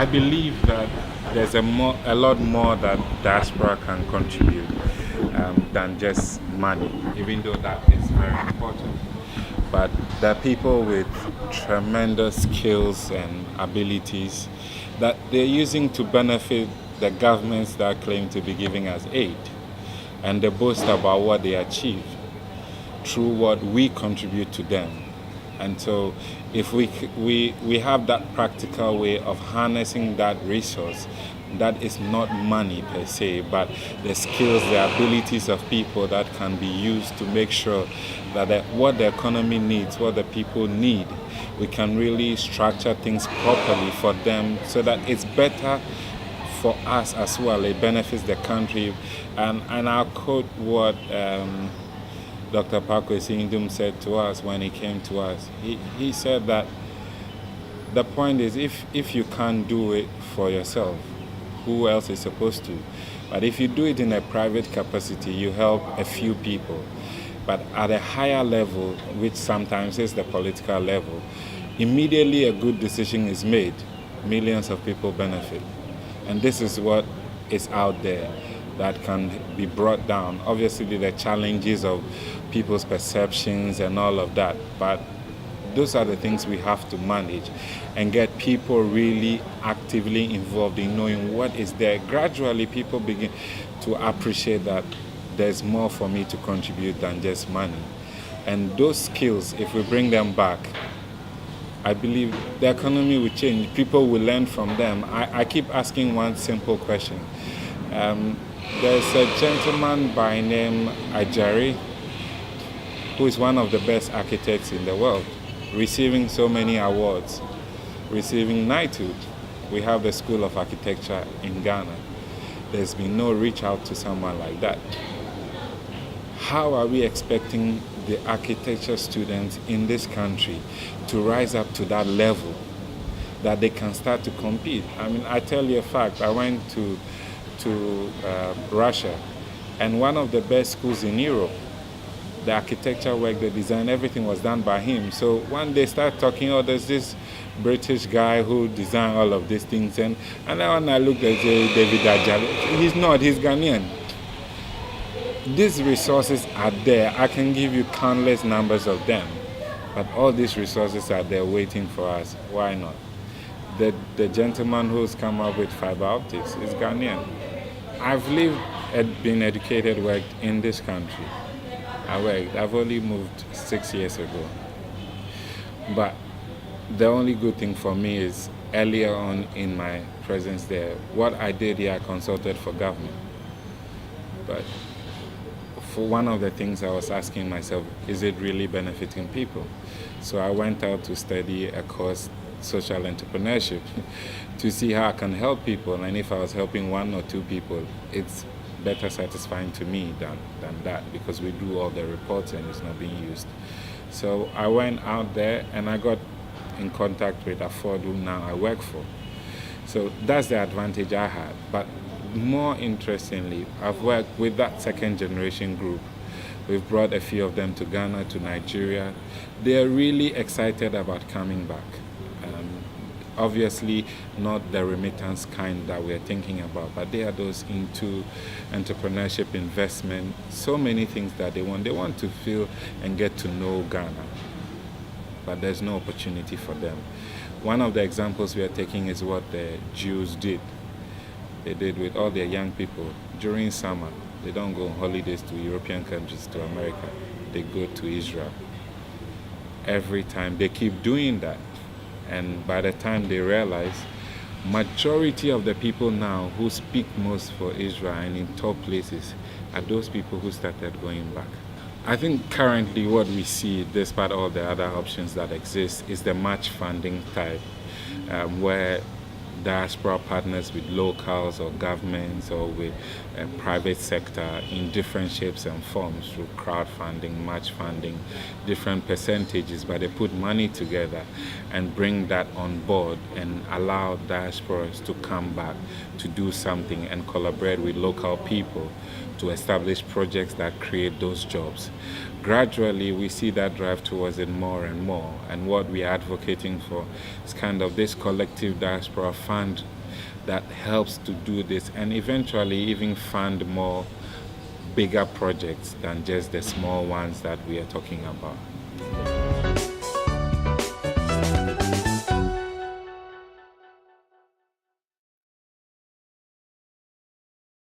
I believe that there's a lot more that diaspora can contribute than just money, even though that is very important. But there are people with tremendous skills and abilities that they're using to benefit the governments that claim to be giving us aid. And they boast about what they achieve through what we contribute to them. And so if we have that practical way of harnessing that resource, that is not money per se, but the skills, the abilities of people that can be used to make sure that what the economy needs, what the people need, we can really structure things properly for them so that it's better for us as well. It benefits the country. And I'll quote what Dr. Pakwesi Indum said to us when he came to us. He said that the point is, if you can't do it for yourself, who else is supposed to? But if you do it in a private capacity, you help a few people. But at a higher level, which sometimes is the political level, immediately a good decision is made, millions of people benefit. And this is what is out there that can be brought down. Obviously, the challenges of people's perceptions and all of that, but those are the things we have to manage and get people really actively involved in knowing what is there. Gradually, people begin to appreciate that there's more for me to contribute than just money. And those skills, if we bring them back, I believe the economy will change. People will learn from them. I keep asking one simple question. There's a gentleman by name Ajari, who is one of the best architects in the world, receiving so many awards, receiving knighthood. We have the School of Architecture in Ghana. There's been no reach out to someone like that. How are we expecting the architecture students in this country to rise up to that level that they can start to compete? I mean, I tell you a fact. I went to Russia, and one of the best schools in Europe, the architecture work, the design, everything was done by him. So when they start talking, oh, there's this British guy who designed all of these things, and then when I looked at David Ajali, he's not, he's Ghanaian. These resources are there. I can give you countless numbers of them, but all these resources are there waiting for us. Why not? The gentleman who's come up with fiber optics is Ghanaian. I've lived and been educated, worked in this country. I've only moved 6 years ago. But the only good thing for me is earlier on in my presence there, what I did here, I consulted for government. But for one of the things I was asking myself, is it really benefiting people? So I went out to study a course, social entrepreneurship, to see how I can help people. And if I was helping one or two people, it's better satisfying to me than that, because we do all the reports and it's not being used. So I went out there and I got in contact with Afford, who now I work for. So that's the advantage I had. But more interestingly, I've worked with that second generation group. We've brought a few of them to Ghana, to Nigeria. They're really excited about coming back. Obviously not the remittance kind that we're thinking about, but they are those into entrepreneurship, investment, so many things that they want. They want to feel and get to know Ghana, but there's no opportunity for them. One of the examples we are taking is what the Jews did. They did with all their young people. During summer, they don't go on holidays to European countries, to America. They go to Israel. Every time they keep doing that. And by the time they realize, majority of the people now who speak most for Israel and in top places are those people who started going back. I think currently what we see, despite all the other options that exist, is the match funding type, where diaspora partners with locals or governments or with private sector in different shapes and forms through crowdfunding, match funding, different percentages, but they put money together and bring that on board and allow diasporas to come back to do something and collaborate with local people to establish projects that create those jobs. Gradually, we see that drive towards it more and more. And what we are advocating for is kind of this collective diaspora fund that helps to do this and eventually even fund more bigger projects than just the small ones that we are talking about.